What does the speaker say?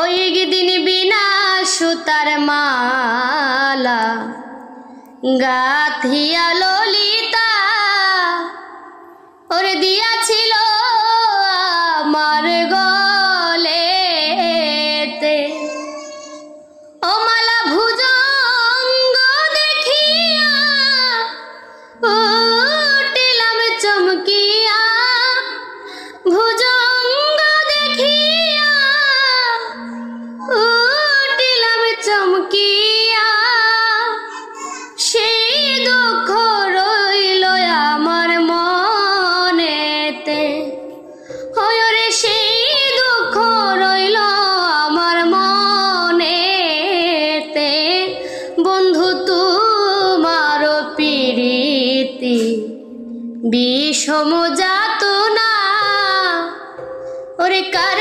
ওই দিন বিনা সুতার মালা গাথিয়া ললিতা ওরে দিয়াছিল আমার গলেতে। ও মালা ভুজঙ্গ দেখিয়া উঠিলাম চমকিয়া, ভুজঙ্গ দেখিয়া উঠিলাম চমকিয়া। সেই দুঃখ রইল আমার মনেতে, ওরে সেই দুঃখ রইল আমার মনেতে। বন্ধু তোমার পীড়িতি বিষম যাতনা ওরে কার